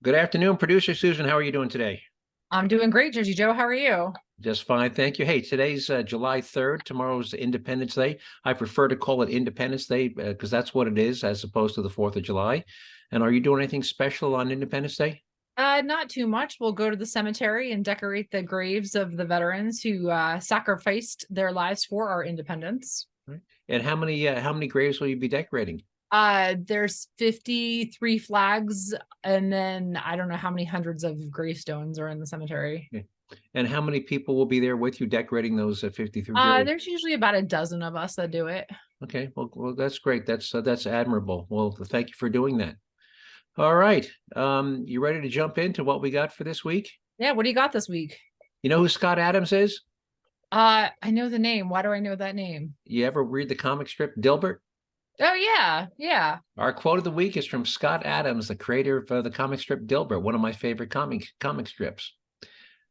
Good afternoon, producer Susan. How are you doing today? I'm doing great, Jersee Joe. How are you? Just fine, thank you. Hey, today's July 3rd. Tomorrow's Independence Day. I prefer to call it Independence Day because that's what it is, as opposed to the 4th of July. And are you doing anything special on Independence Day? Not too much. We'll go to the cemetery and decorate the graves of the veterans who sacrificed their lives for our independence. Right. And how many graves will you be decorating? There's 53 flags, and then I don't know how many hundreds of gravestones are in the cemetery. Yeah. And how many people will be there with you decorating those 53 graves? There's usually about a dozen of us that do it. Okay, well, that's great. That's admirable. Well, thank you for doing that. All right, you ready to jump into what we got for this week? Yeah, what do you got this week? You know who Scott Adams is? I know the name. Why do I know that name? You ever read the comic strip Dilbert? Oh yeah, yeah. Our quote of the week is from Scott Adams, the creator of the comic strip Dilbert, one of my favorite comic strips.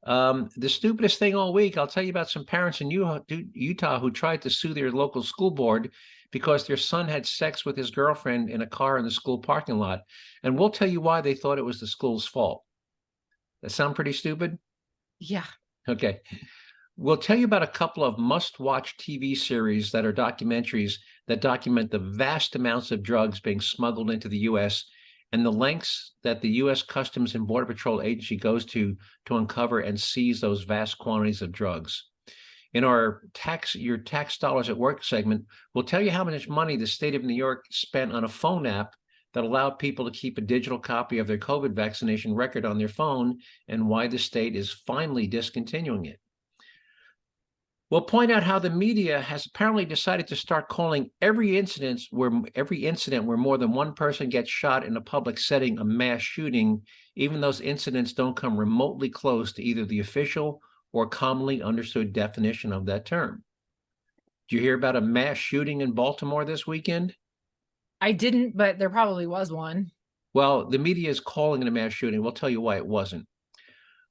The stupidest thing all week, I'll tell you about some parents in Utah who tried to sue their local school board because their son had sex with his girlfriend in a car in the school parking lot. And we'll tell you why they thought it was the school's fault. That sound pretty stupid? Yeah. Okay. We'll tell you about a couple of must-watch TV series that are documentaries that document the vast amounts of drugs being smuggled into the U.S. and the lengths that the U.S. Customs and Border Patrol Agency goes to uncover and seize those vast quantities of drugs. In our Your Tax Dollars at Work segment, we'll tell you how much money the state of New York spent on a phone app that allowed people to keep a digital copy of their COVID vaccination record on their phone and why the state is finally discontinuing it. We'll point out how the media has apparently decided to start calling every incident where more than one person gets shot in a public setting a mass shooting, even those incidents don't come remotely close to either the official or commonly understood definition of that term. Did you hear about a mass shooting in Baltimore this weekend? I didn't, but there probably was one. Well, the media is calling it a mass shooting. We'll tell you why it wasn't.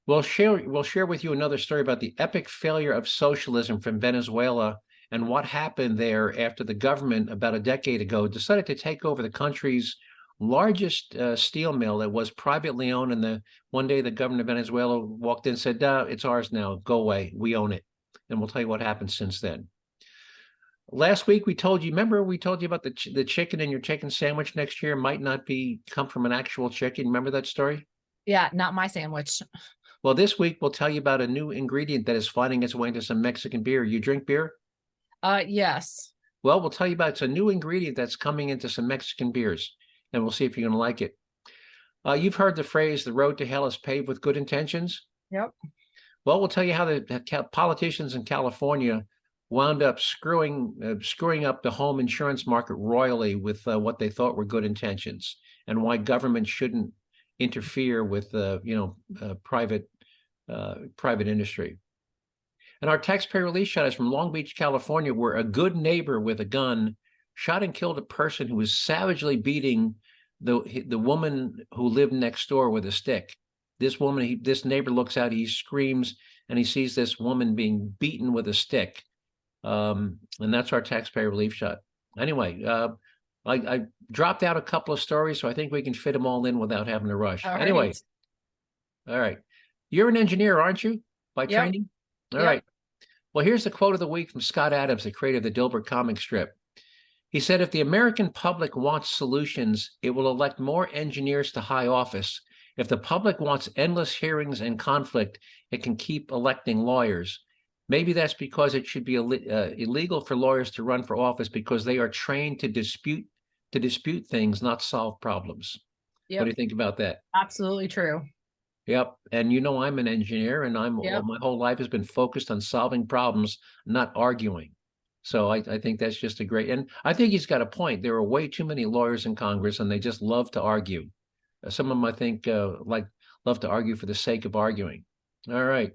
We'll share with you another story about the epic failure of socialism from Venezuela and what happened there after the government about a decade ago decided to take over the country's largest steel mill that was privately owned. And one day the government of Venezuela walked in and said, it's ours now, go away, we own it. And we'll tell you what happened since then. Last week we told you about the chicken in your chicken sandwich next year might not come from an actual chicken. Remember that story? Yeah, not my sandwich. Well, this week we'll tell you about a new ingredient that is finding its way into some Mexican beer. You drink beer? Yes. Well, we'll tell you about it's a new ingredient that's coming into some Mexican beers, and we'll see if you're going to like it. You've heard the phrase, the road to hell is paved with good intentions? Yep. Well, we'll tell you how the politicians in California wound up screwing up the home insurance market royally with what they thought were good intentions, and why government shouldn't interfere with private industry. And our taxpayer relief shot is from Long Beach, California, where a good neighbor with a gun shot and killed a person who was savagely beating the woman who lived next door with a stick. This neighbor looks out, he screams, and he sees this woman being beaten with a stick. And that's our taxpayer relief shot. Anyway, I dropped out a couple of stories, so I think we can fit them all in without having to rush. All Anyway, right. all right. You're an engineer, aren't you, by Yep. training? All Yep. right. Well, here's the quote of the week from Scott Adams, the creator of the Dilbert comic strip. He said, if the American public wants solutions, it will elect more engineers to high office. If the public wants endless hearings and conflict, it can keep electing lawyers. Maybe that's because it should be illegal for lawyers to run for office because they are trained to dispute things, not solve problems. Yep. What do you think about that? Absolutely true. Yep. And I'm an engineer, and Yep. my whole life has been focused on solving problems, not arguing. So I think that's just and I think he's got a point. There are way too many lawyers in Congress, and they just love to argue. Some of them, I think, love to argue for the sake of arguing. All right.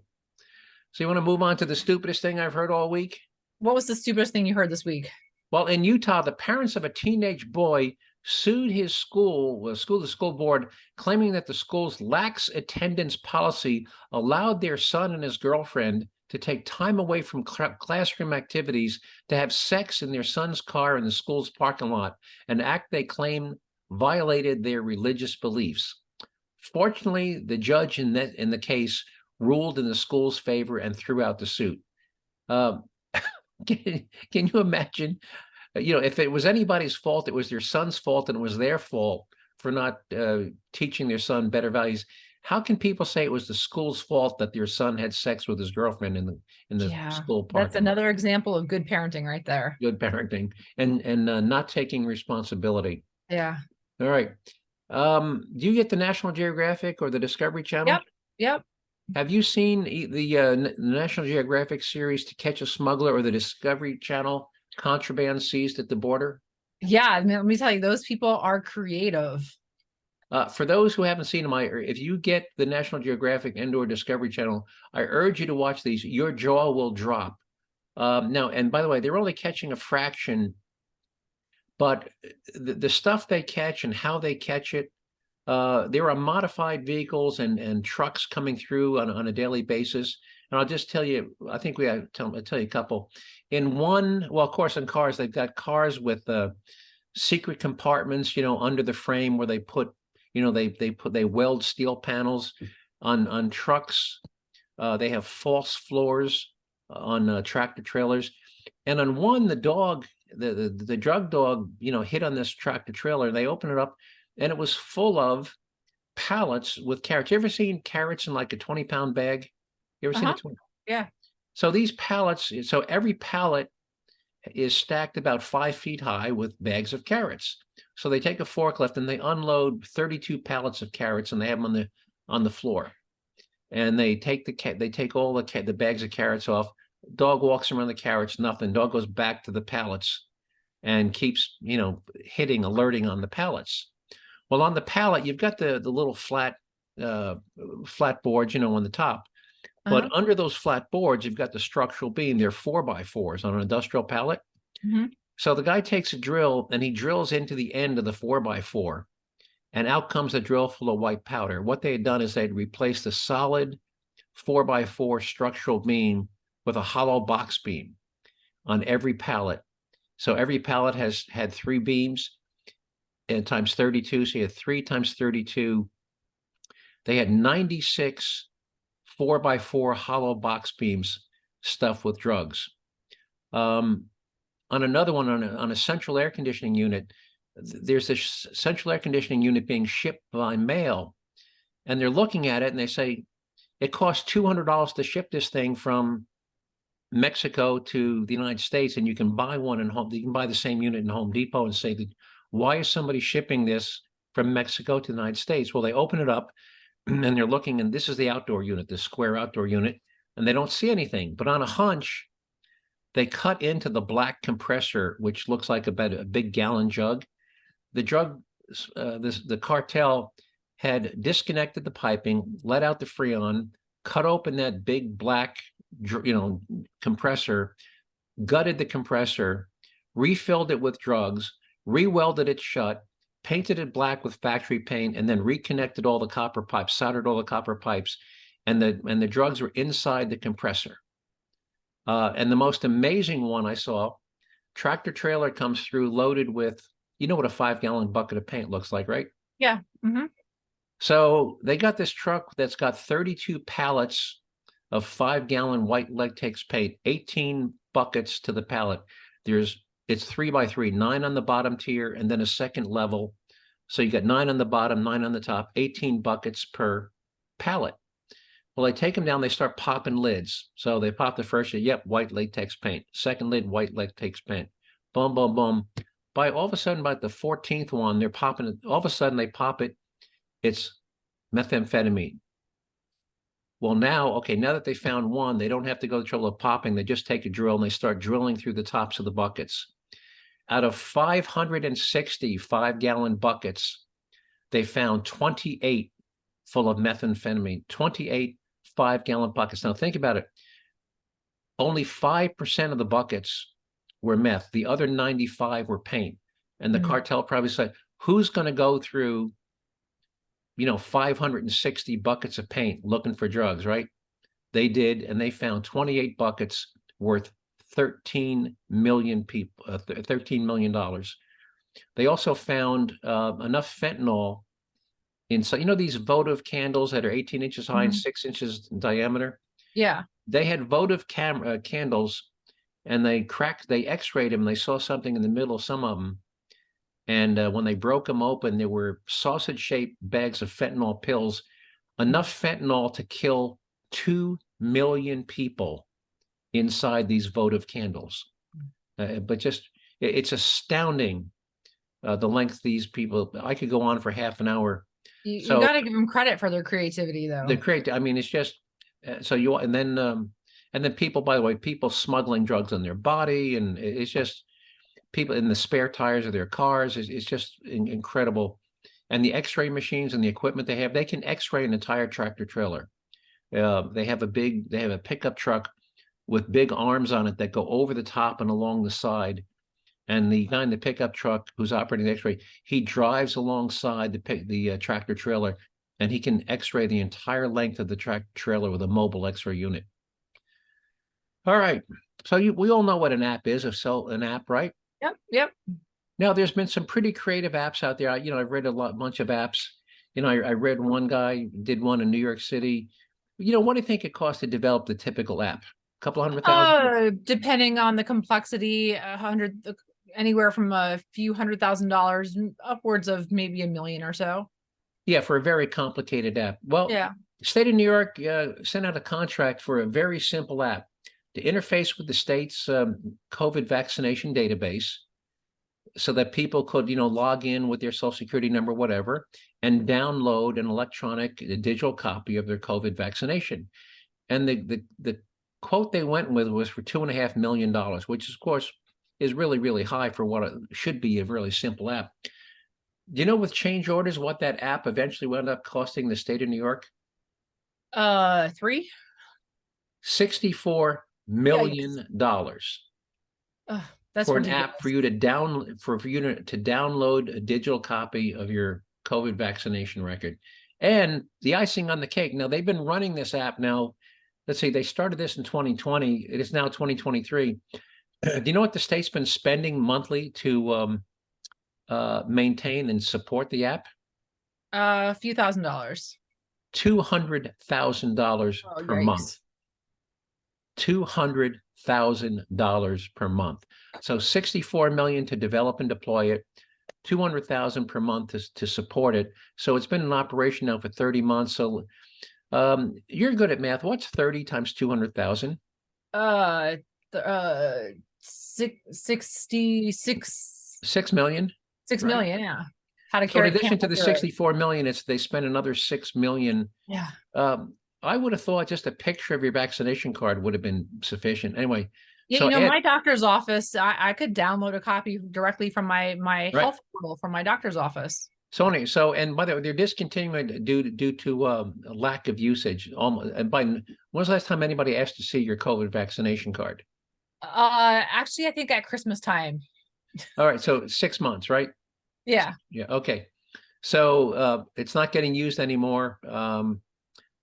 So you want to move on to the stupidest thing I've heard all week? What was the stupidest thing you heard this week? Well, in Utah, the parents of a teenage boy sued the school board, claiming that the school's lax attendance policy allowed their son and his girlfriend to take time away from classroom activities to have sex in their son's car in the school's parking lot, an act they claim violated their religious beliefs. Fortunately, the judge in the case ruled in the school's favor and threw out the suit. Um, can you imagine? If it was anybody's fault, it was their son's fault, and it was their fault for not teaching their son better values. How can people say it was the school's fault that their son had sex with his girlfriend in the Yeah, school that's parking lot? another example of good parenting right there. Good parenting and not taking responsibility. Yeah. All right. Do you get the National Geographic or the Discovery Channel? Yep. Yep. Have you seen the National Geographic series To Catch a Smuggler or the Discovery Channel Contraband Seized at the Border? Yeah. I mean, let me tell you, those people are creative. For those who haven't seen them, if you get the National Geographic and/or Discovery Channel, I urge you to watch these. Your jaw will drop. Now, and by the way, they're only catching a fraction, but the stuff they catch and how they catch it, there are modified vehicles and trucks coming through on a daily basis. And I'll just tell you, I think I'll tell you a couple. In one, well, of course, in cars, they've got cars with secret compartments, under the frame where they put, they weld steel panels. On trucks. They have false floors on tractor trailers. And on one, the dog, the drug dog, hit on this tractor trailer. They open it up, and it was full of pallets with carrots. You ever seen carrots in like a 20-pound bag? You ever seen Uh-huh. a 20? Yeah. So these pallets, so every pallet is stacked about 5 feet high with bags of carrots. So they take a forklift and they unload 32 pallets of carrots, and they have them on the floor. And they take all the bags of carrots off. Dog walks around the carrots, nothing. Dog goes back to the pallets and keeps, alerting on the pallets. Well, on the pallet, you've got the little flat boards, on the top. But Uh-huh. under those flat boards, you've got the structural beam. They're 4x4s on an industrial pallet. Mhm. So the guy takes a drill and he drills into the end of the 4x4, and out comes a drill full of white powder. What they had done is they'd replaced the solid 4x4 structural beam with a hollow box beam on every pallet. So every pallet had 3 beams and times 32. So you had 3 times 32. They had 96 4x4 hollow box beams stuffed with drugs. On another one, on a central air conditioning unit, there's this central air conditioning unit being shipped by mail, and they're looking at it and they say, it costs $200 to ship this thing from Mexico to the United States, and you can buy one you can buy the same unit in Home Depot, and say, why is somebody shipping this from Mexico to the United States? Well, they open it up and they're looking, and this is the outdoor unit, the square outdoor unit, and they don't see anything. But on a hunch, they cut into the black compressor, which looks like a big gallon jug. The the cartel had disconnected the piping, let out the freon, cut open that big black, compressor, gutted the compressor, refilled it with drugs, re-welded it shut, painted it black with factory paint, and then reconnected all the copper pipes, soldered all the copper pipes, and the drugs were inside the compressor. And the most amazing one I saw, tractor trailer comes through loaded with, what a 5-gallon bucket of paint looks like, right? Yeah. Mm-hmm. So they got this truck that's got 32 pallets of 5-gallon white latex paint, 18 buckets to the pallet. It's 3x3, 9 on the bottom tier, and then a second level. So you got 9 on the bottom, 9 on the top, 18 buckets per pallet. Well, they take them down, they start popping lids. So they pop the first lid, yep, white latex paint. Second lid, white latex paint. Boom, boom, boom. By all of a sudden, about the 14th one, they're popping it. All of a sudden, they pop it. It's methamphetamine. Well, now that they found one, they don't have to go to the trouble of popping. They just take a drill and they start drilling through the tops of the buckets. Out of 560 5-gallon buckets, they found 28 full of methamphetamine, 28 5-gallon buckets. Now think about it. Only 5% of the buckets were meth. The other 95 were paint. And the cartel probably said, who's going to go through 560 buckets of paint looking for drugs, right? They did, and they found 28 buckets worth $13 million. They also found enough fentanyl inside. You know these votive candles that are 18 inches high and Mhm. 6 inches in diameter? Yeah. They had votive candles, and they x-rayed them. They saw something in the middle of some of them. And when they broke them open, there were sausage-shaped bags of fentanyl pills, enough fentanyl to kill 2 million people inside these votive candles. But just, it's astounding the length these people, I could go on for half an hour. You So got to give them credit for their creativity, the though. create, I mean, it's just, so you, and then people, by the way, people smuggling drugs in their body, and it's just people in the spare tires of their cars. It's just incredible. And the x-ray machines and the equipment they have, they can x-ray an entire tractor trailer. They have a pickup truck with big arms on it that go over the top and along the side. And the guy in the pickup truck who's operating the x-ray, he drives alongside the tractor trailer, and he can x-ray the entire length of the tractor trailer with a mobile x-ray unit. All right. So we all know what an app is, an app, right? Yep. Yep. Now, there's been some pretty creative apps out there. I've read bunch of apps. I read one guy did one in New York City. What do you think it costs to develop the typical app? A couple $100,000? Depending on the complexity, anywhere from a few $100,000 upwards of maybe $1 million or so. Yeah, for a very complicated app. Well, Yeah. the state of New York sent out a contract for a very simple app to interface with the state's COVID vaccination database, so that people could, log in with their social security number, whatever, and download an electronic digital copy of their COVID vaccination. And the quote they went with was for $2.5 million, which of course is really, really high for what it should be a really simple app. Do you know with change orders what that app eventually wound up costing the state of New York? 3. $64 million. That's For an ridiculous. app for you to download a digital copy of your COVID vaccination record. And the icing on the cake. Now they've been running this app now. Let's see, they started this in 2020. It is now 2023. Do you know what the state's been spending monthly to maintain and support the app? A few $1,000s. $200,000 per month. $200,000 per month. So 64 million to develop and deploy it, 200,000 per month to support it. So it's been in operation now for 30 months. So you're good at math. What's 30 times 200,000? 66. 6 million. 6 right? million, yeah. How to So in carry addition to the 64 it. million, they spent another 6 million. Yeah. I would have thought just a picture of your vaccination card would have been sufficient. Anyway, Yeah, so my doctor's office, I could download a copy directly from my health portal from my doctor's office. So, and by the way, they're discontinuing due to a lack of usage. And when was the last time anybody asked to see your COVID vaccination card? Actually, I think at Christmas time. All right, so 6 months, right? Yeah. Yeah. Okay. So it's not getting used anymore.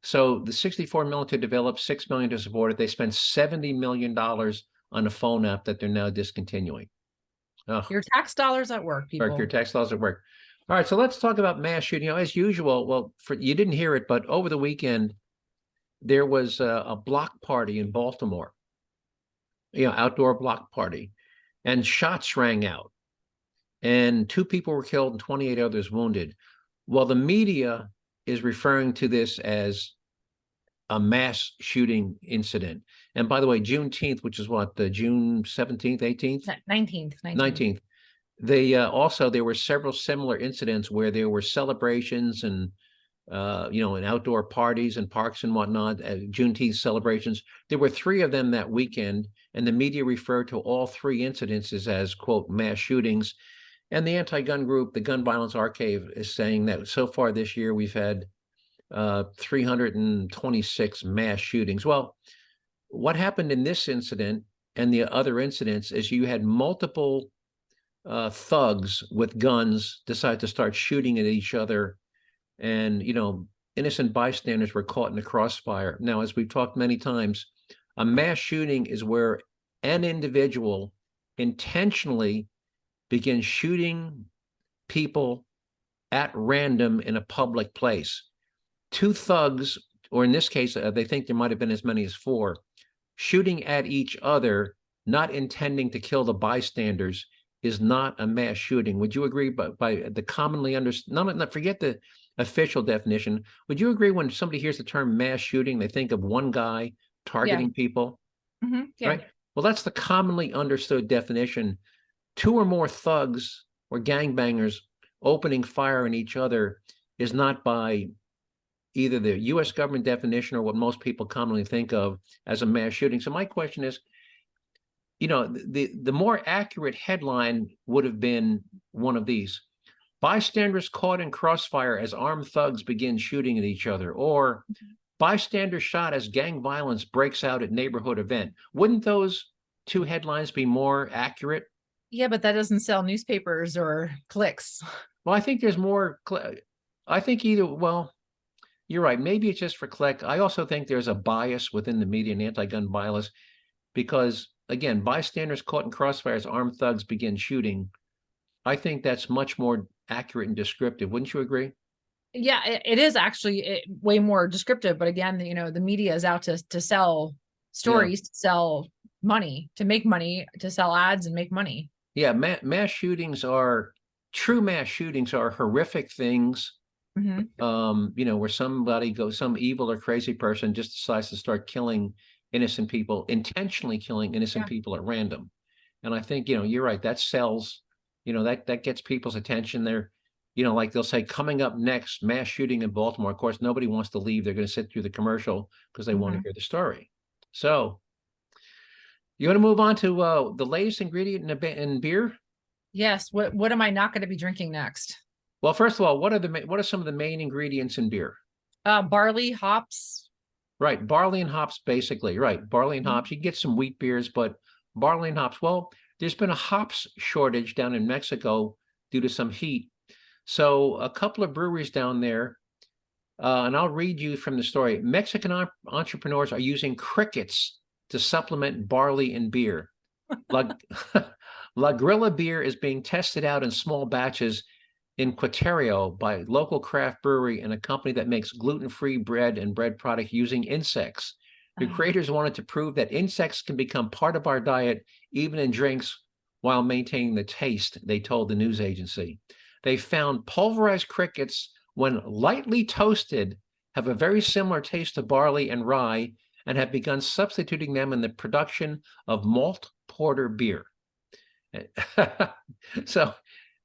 So the 64 million to develop, 6 million to support it. They spent $70 million on a phone app that they're now discontinuing. Your tax dollars at work, people. Your tax dollars at work. All right, so let's talk about mass shooting. As usual, well, you didn't hear it, but over the weekend there was a block party in Baltimore. Outdoor block party, and shots rang out, and 2 people were killed and 28 others wounded. Well, the media is referring to this as a mass shooting incident. And by the way, Juneteenth, which is what, the June 17th, 18th? 19th. There were several similar incidents where there were celebrations and, and outdoor parties and parks and whatnot, Juneteenth celebrations. There were 3 of them that weekend, and the media referred to all 3 incidences as, quote, mass shootings. And the anti-gun group, the Gun Violence Archive, is saying that so far this year we've had 326 mass shootings. Well, what happened in this incident and the other incidents is you had multiple thugs with guns decide to start shooting at each other, and innocent bystanders were caught in the crossfire. Now, as we've talked many times, a mass shooting is where an individual intentionally begins shooting people at random in a public place. Two thugs, or in this case, they think there might have been as many as four, shooting at each other, not intending to kill the bystanders, is not a mass shooting. Would you agree? By the commonly understood, not forget the official definition. Would you agree when somebody hears the term mass shooting, they think of one guy Yeah. targeting people? Yeah. Right. Well, that's the commonly understood definition. Two or more thugs or gangbangers opening fire on each other is not by either the U.S. government definition or what most people commonly think of as a mass shooting. So my question is, the more accurate headline would have been one of these: bystanders caught in crossfire as armed thugs begin shooting at each other, or bystanders shot as gang violence breaks out at neighborhood event. Wouldn't those two headlines be more accurate? Yeah, but that doesn't sell newspapers or clicks. Well, I think there's more. I think well, you're right. Maybe it's just for click. I also think there's a bias within the media and anti-gun bias because, again, bystanders caught in crossfire as armed thugs begin shooting. I think that's much more accurate and descriptive. Wouldn't you agree? Yeah, it is actually way more descriptive. But again, the media is out to sell stories, to sell money, to make money, to sell ads and make money. Yeah, mass shootings are horrific things. Where some evil or crazy person just decides to start killing innocent people, intentionally killing innocent people at random. And I think, you're right, that sells, that gets people's attention. They're, like they'll say, coming up next, mass shooting in Baltimore. Of course, nobody wants to leave. They're going to sit through the commercial because they want to hear the story. So you want to move on to the latest ingredient in beer? Yes. What am I not going to be drinking next? Well, first of all, what are some of the main ingredients in beer? Barley, hops. Right, barley and hops, basically. Right, barley and hops. You can get some wheat beers, but barley and hops. Well, there's been a hops shortage down in Mexico due to some heat. So a couple of breweries down there, and I'll read you from the story. Mexican entrepreneurs are using crickets to supplement barley in beer. La Grilla beer is being tested out in small batches in Querétaro by local craft brewery and a company that makes gluten-free bread and bread product using insects. The creators wanted to prove that insects can become part of our diet, even in drinks, while maintaining the taste, they told the news agency. They found pulverized crickets, when lightly toasted, have a very similar taste to barley and rye, and have begun substituting them in the production of malt porter beer. So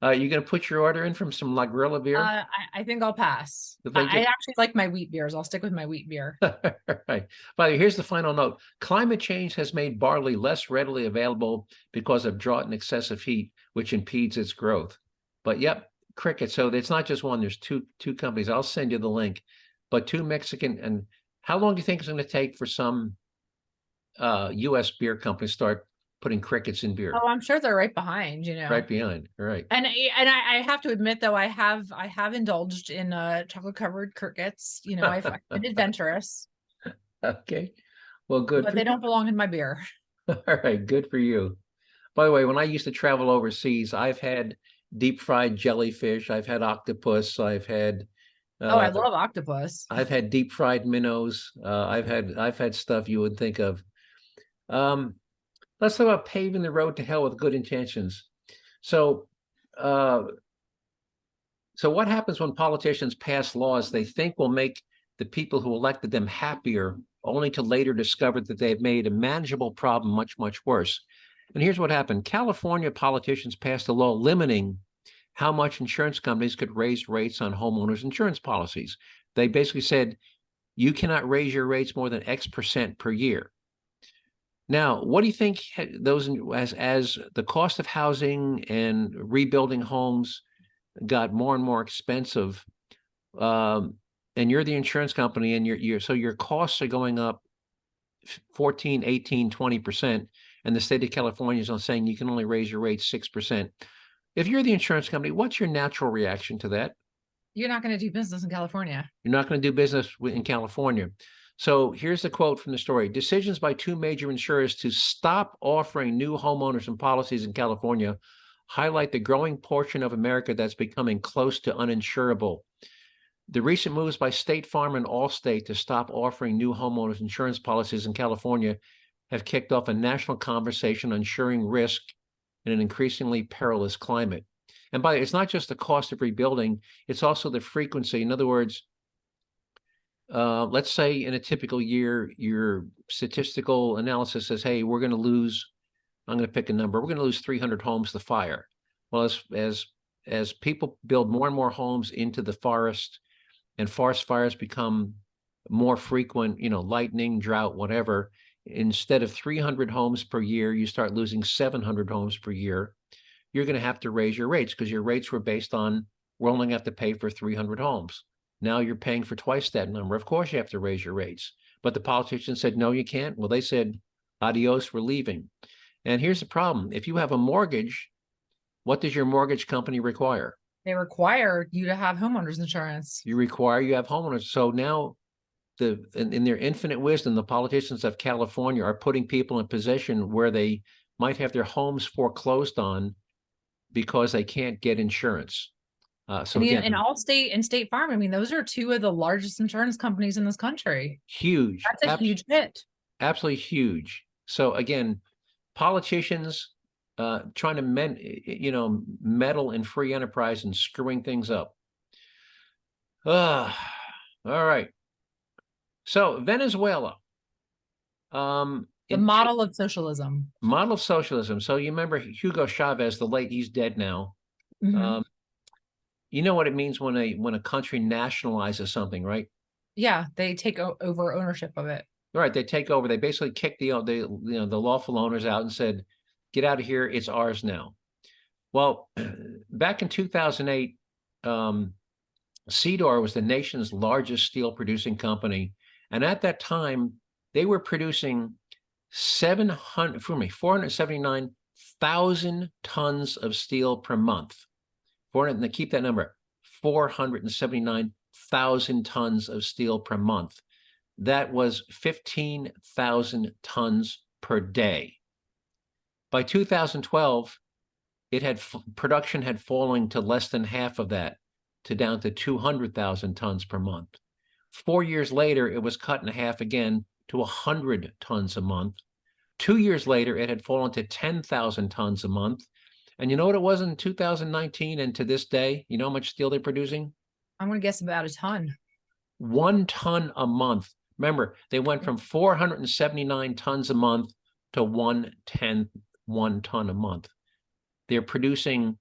you going to put your order in from some La Grilla beer? I think I'll pass. I actually like my wheat beers. I'll stick with my wheat beer. Right. By the way, here's the final note. Climate change has made barley less readily available because of drought and excessive heat, which impedes its growth. But yep, cricket. So it's not just one. There's two companies. I'll send you the link. But two Mexican. And how long do you think it's going to take for some U.S. beer companies start putting crickets in beer? Oh, I'm sure they're right behind, Right behind, right. And I have to admit, though, I have indulged in chocolate covered crickets. I've been adventurous. Okay, well, good. But they don't belong in my beer. All right, good for you. By the way, when I used to travel overseas, I've had deep fried jellyfish. I've had octopus. I've had. I love octopus. I've had deep fried minnows. I've had stuff you would think of. Let's talk about paving the road to hell with good intentions. So what happens when politicians pass laws they think will make the people who elected them happier, only to later discover that they've made a manageable problem much, much worse? And here's what happened. California politicians passed a law limiting how much insurance companies could raise rates on homeowners' insurance policies. They basically said, you cannot raise your rates more than X percent per year. Now, what do you think those as the cost of housing and rebuilding homes got more and more expensive, and you're the insurance company and your costs are going up 14, 18, 20%, and the state of California is saying you can only raise your rates 6%. If you're the insurance company, what's your natural reaction to that? You're not going to do business in California. You're not going to do business in California. So here's the quote from the story. Decisions by two major insurers to stop offering new homeowners and policies in California highlight the growing portion of America that's becoming close to uninsurable. The recent moves by State Farm and Allstate to stop offering new homeowners insurance policies in California have kicked off a national conversation on insuring risk in an increasingly perilous climate. And by it's not just the cost of rebuilding, it's also the frequency. In other words, let's say in a typical year, your statistical analysis says, hey, we're going to lose, I'm going to pick a number, we're going to lose 300 homes to fire. Well, as people build more and more homes into the forest and forest fires become more frequent, lightning, drought, whatever, instead of 300 homes per year, you start losing 700 homes per year. You're going to have to raise your rates because your rates were based on, we're only going to have to pay for 300 homes. Now you're paying for twice that number. Of course, you have to raise your rates. But the politicians said, no, you can't. Well, they said, adios, we're leaving. And here's the problem. If you have a mortgage, what does your mortgage company require? They require you to have homeowners insurance. You have homeowners. So now in their infinite wisdom, the politicians of California are putting people in position where they might have their homes foreclosed on because they can't get insurance. So again, in Allstate and State Farm, I mean, those are two of the largest insurance companies in this country. Huge. That's a huge hit. Absolutely huge. So again, politicians trying to meddle in free enterprise and screwing things up. All right. So Venezuela. The model of socialism. Model of socialism. So you remember Hugo Chavez, he's dead now. Mm-hmm. You know what it means when a country nationalizes something, right? Yeah, they take over ownership of it. Right, they take over. They basically kicked the lawful owners out and said, "Get out of here. It's ours now." Well, back in 2008, Cedar was the nation's largest steel producing company, and at that time, they were producing 479,000 tons of steel per month. Keep that number, 479,000 tons of steel per month. That was 15,000 tons per day. By 2012, production had fallen to less than half of that, to down to 200,000 tons per month. 4 years later, it was cut in half again to 100 tons a month. 2 years later, it had fallen to 10,000 tons a month. And you know what it was in 2019 and to this day? You know how much steel they're producing? I'm going to guess about a ton. 1 ton a month. Remember, they went from 479 tons a month to 1 ton a month. They're producing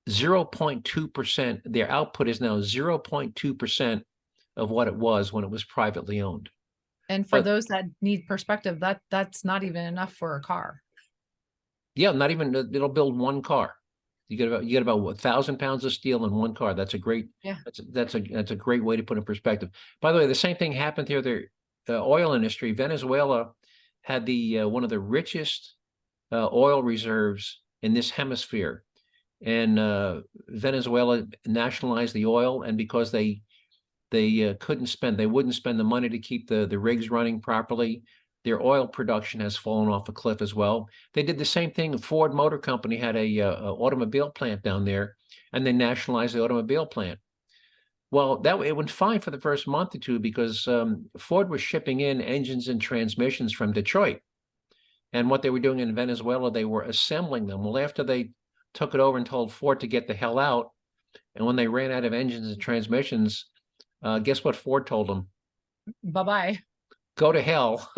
0.2%. Their output is now 0.2% of what it was when it was privately owned. And for those that need perspective, that's not even enough for a car. Yeah, not even, it'll build one car. You get about 1,000 pounds of steel in one car. That's a great, that's a great way to put it in perspective. By the way, the same thing happened here. The oil industry, Venezuela had one of the richest oil reserves in this hemisphere, and Venezuela nationalized the oil, and because they wouldn't spend the money to keep the rigs running properly, their oil production has fallen off a cliff as well. They did the same thing. Ford Motor Company had a automobile plant down there, and they nationalized the automobile plant. Well, it went fine for the first month or two because Ford was shipping in engines and transmissions from Detroit. And what they were doing in Venezuela, they were assembling them. Well, after they took it over and told Ford to get the hell out, and when they ran out of engines and transmissions, guess what Ford told them? Bye-bye. Go to hell.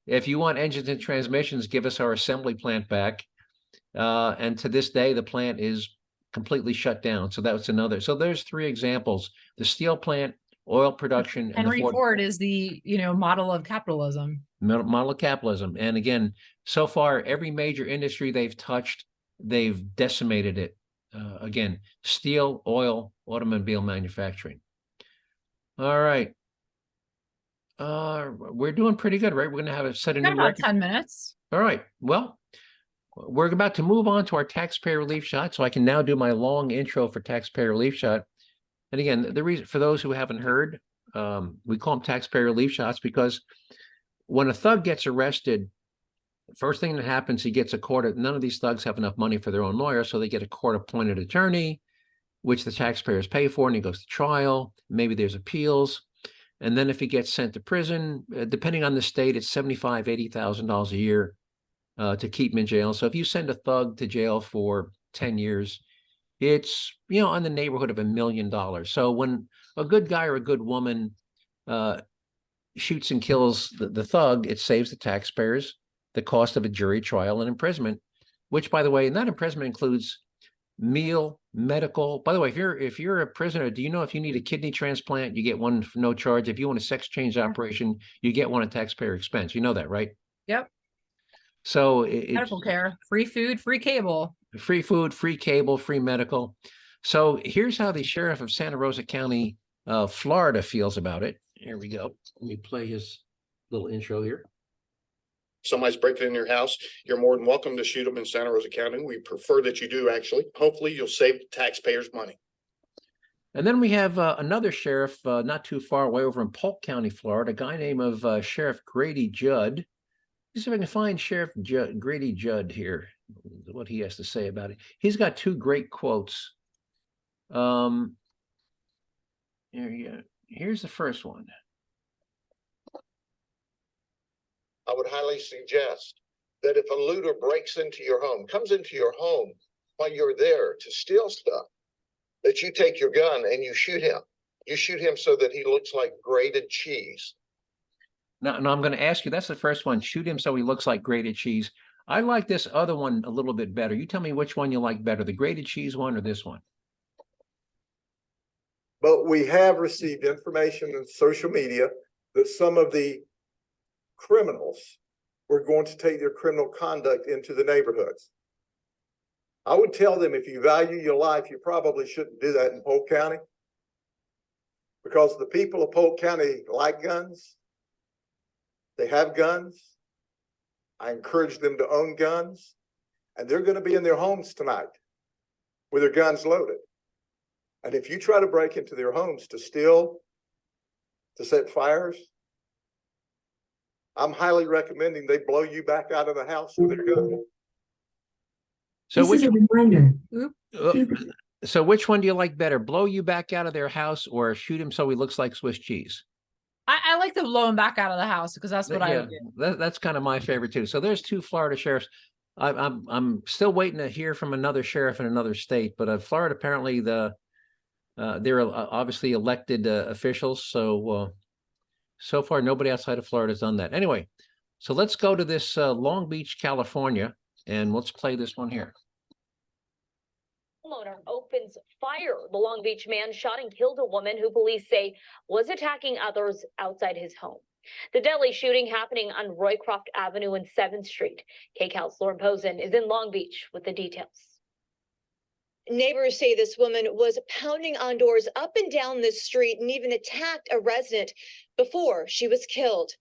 If you want engines and transmissions, give us our assembly plant back. And to this day, the plant is completely shut down. So that's another. So there's 3 examples: the steel plant, oil production, and Henry Ford is the model of capitalism. Model of capitalism. And again, so far, every major industry they've touched, they've decimated it. Again, steel, oil, automobile manufacturing. All right. We're doing pretty good, right? We're going to have a set a new about record. 10 minutes. All right. Well, we're about to move on to our taxpayer relief shot, so I can now do my long intro for taxpayer relief shot. And again, the reason, for those who haven't heard, we call them taxpayer relief shots because when a thug gets arrested, First thing that happens, he gets a court. None of these thugs have enough money for their own lawyer, so they get a court-appointed attorney, which the taxpayers pay for, and he goes to trial. Maybe there's appeals. And then if he gets sent to prison, depending on the state, it's $75,000, $80,000 a year to keep him in jail. So if you send a thug to jail for 10 years, it's, in the neighborhood of $1 million. So when a good guy or a good woman shoots and kills the thug, it saves the taxpayers the cost of a jury trial and imprisonment, which, by the way, and that imprisonment includes meal, medical. By the way, if you're a prisoner, do you know if you need a kidney transplant, you get one for no charge? If you want a sex change operation, you get one at taxpayer expense. You know that, right? Yep. So medical care, free food, free cable. Free food, free cable, free medical. So here's how the sheriff of Santa Rosa County, Florida feels about it. Here we go. Let me play his little intro here. Somebody's breaking in your house, you're more than welcome to shoot them in Santa Rosa County. We prefer that you do, actually. Hopefully you'll save taxpayers money. And then we have another sheriff not too far away over in Polk County, Florida, a guy named Sheriff Grady Judd. Let's see if I can find Sheriff Grady Judd here, what he has to say about it. He's got two great quotes. Here's the first one. I would highly suggest that if a looter breaks into your home, comes into your home while you're there to steal stuff, that you take your gun and you shoot him. You shoot him so that he looks like grated cheese. Now, I'm going to ask you, that's the first one. Shoot him so he looks like grated cheese. I like this other one a little bit better. You tell me which one you like better, the grated cheese one or this one? But we have received information in social media that some of the criminals were going to take their criminal conduct into the neighborhoods. I would tell them, if you value your life, you probably shouldn't do that in Polk County, because the people of Polk County like guns. They have guns. I encourage them to own guns, and they're going to be in their homes tonight with their guns loaded. And if you try to break into their homes to steal, to set fires, I'm highly recommending they blow you back out of the house with their gun. So this is a reminder. So which one do you like better? Blow you back out of their house or shoot him so he looks like Swiss cheese? I like to blow him back out of the house because that's what I would do. That's kind of my favorite too. So there's two Florida sheriffs. I'm still waiting to hear from another sheriff in another state, but Florida apparently they're obviously elected officials. So so far nobody outside of Florida has done that. Anyway, so let's go to this Long Beach, California, and let's play this one here. Homeowner opens fire. The Long Beach man shot and killed a woman who police say was attacking others outside his home. The deadly shooting happening on Roycroft Avenue and 7th Street. KCAL's Lauren Posen is in Long Beach with the details. Neighbors say this woman was pounding on doors up and down this street and even attacked a resident before she was killed.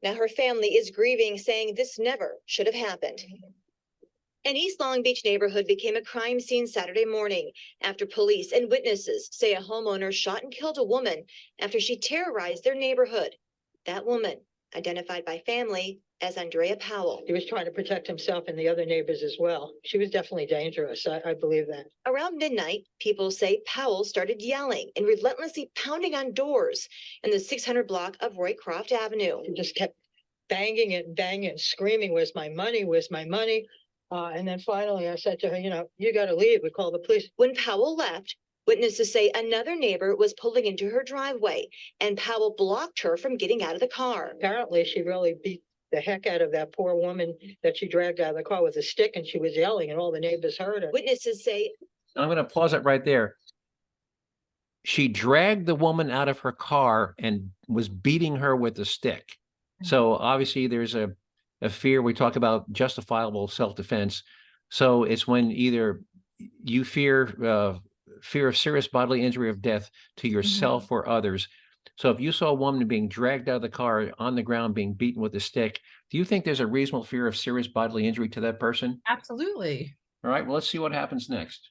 Now her family is grieving, saying this never should have happened. An East Long Beach neighborhood became a crime scene Saturday morning after police and witnesses say a homeowner shot and killed a woman after she terrorized their neighborhood. That woman, identified by family as Andrea Powell. He was trying to protect himself and the other neighbors as well. She was definitely dangerous. I believe that. Around midnight, people say Powell started yelling and relentlessly pounding on doors in the 600 block of Roycroft Avenue. He just kept banging it and banging and screaming, "Where's my money? Where's my money?" And then finally I said to her, you got to leave. We call the police. When Powell left, witnesses say another neighbor was pulling into her driveway and Powell blocked her from getting out of the car. Apparently she really beat the heck out of that poor woman that she dragged out of the car with a stick, and she was yelling and all the neighbors heard her. Witnesses say, I'm going to pause it right there. She dragged the woman out of her car and was beating her with a stick. So obviously there's a fear. We talk about justifiable self-defense. So it's when either you fear of serious bodily injury of death to yourself or others. So if you saw a woman being dragged out of the car on the ground, being beaten with a stick, do you think there's a reasonable fear of serious bodily injury to that person? Absolutely. All right, well, let's see what happens next.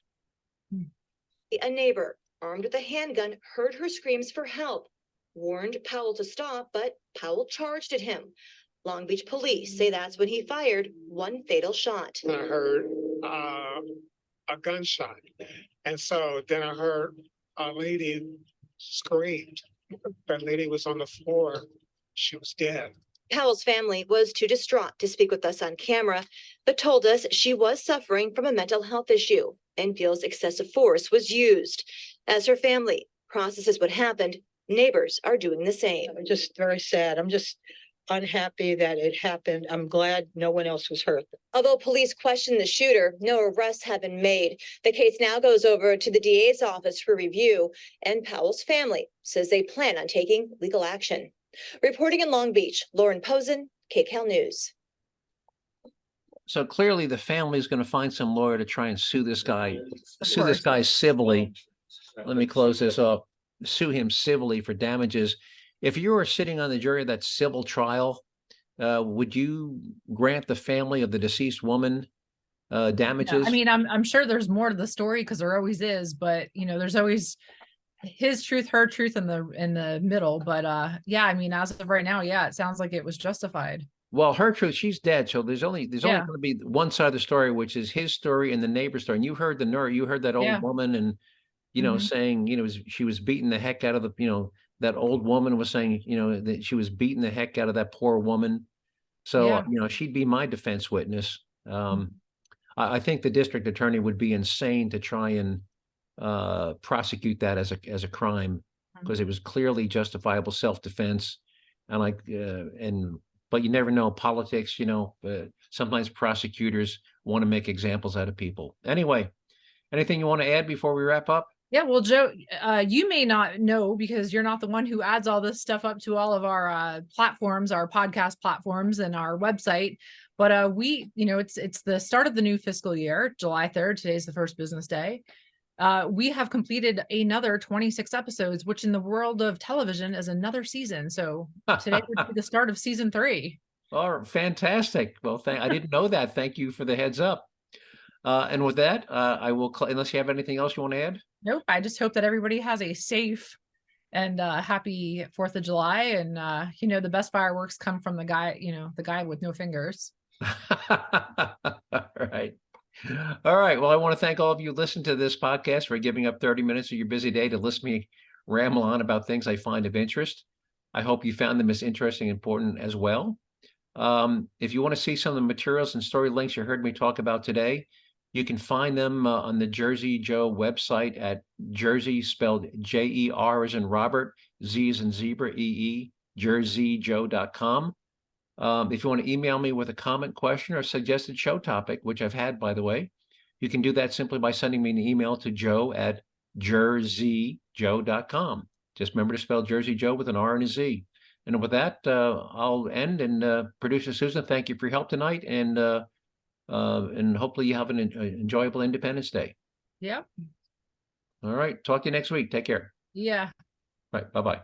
a neighbor armed with a handgun heard her screams for help, warned Powell to stop, but Powell charged at him. Long Beach police say that's when he fired one fatal shot. And I heard a gunshot. And so then I heard a lady scream. That lady was on the floor. She was dead. Powell's family was too distraught to speak with us on camera, but told us she was suffering from a mental health issue and feels excessive force was used. As her family processes what happened, neighbors are doing the same. I'm just very sad. I'm just unhappy that it happened. I'm glad no one else was hurt. Although police question the shooter, no arrests have been made. The case now goes over to the DA's office for review, and Powell's family says they plan on taking legal action. Reporting in Long Beach, Lauren Posen, KCAL News. So clearly the family is going to find some lawyer to try and sue this guy course. civilly. Let me close this up. Sue him civilly for damages. If you were sitting on the jury of that civil trial, would you grant the family of the deceased woman damages? I mean, I'm sure there's more to the story because there always is, but you know, there's always his truth, her truth in the middle. But yeah, I mean, as of right now, yeah, it sounds like it was justified. Well, her truth, she's dead. So there's only Yeah. going to be one side of the story, which is his story and the neighbor's story. And you heard you heard that old Yeah. woman and, you know, Mhm. saying, you know, she was beating the heck out of that old woman was saying, you know, that she was beating the heck out of that poor woman. So, Yeah. you know, she'd be my defense witness. I think the district attorney would be insane to try and prosecute that as a crime because it was clearly justifiable self-defense. And but you never know, politics, you know, sometimes prosecutors want to make examples out of people. Anyway, anything you want to add before we wrap up? Yeah, well, Joe, you may not know because you're not the one who adds all this stuff up to all of our platforms, our podcast platforms, and our website. But we, you know, it's the start of the new fiscal year, July 3rd. Today's the first business day. We have completed another 26 episodes, which in the world of television is another season. So today would be the start of season 3. Oh, fantastic. Well, I didn't know that. Thank you for the heads up. And with that, I will, unless you have anything else you want to add? Nope. I just hope that everybody has a safe and happy 4th of July. And, you know, the best fireworks come from the guy with no fingers. All right. All right. Well, I want to thank all of you who listened to this podcast for giving up 30 minutes of your busy day to listen to me ramble on about things I find of interest. I hope you found them as interesting and important as well. If you want to see some of the materials and story links you heard me talk about today, you can find them on the Jerzee Joe website at Jerzee, spelled J-E-R as in Robert, Z as in zebra, E-E, JerzeeJoe.com. If you want to email me with a comment, question, or suggested show topic, which I've had, by the way, you can do that simply by sending me an email to joe@JerzeeJoe.com. Just remember to spell Jerzee Joe with an R and a Z. And with that, I'll end. And Producer Susan, thank you for your help tonight. And hopefully you have an enjoyable Independence Day. Yep. All right. Talk to you next week. Take care. Yeah. All right. Bye-bye.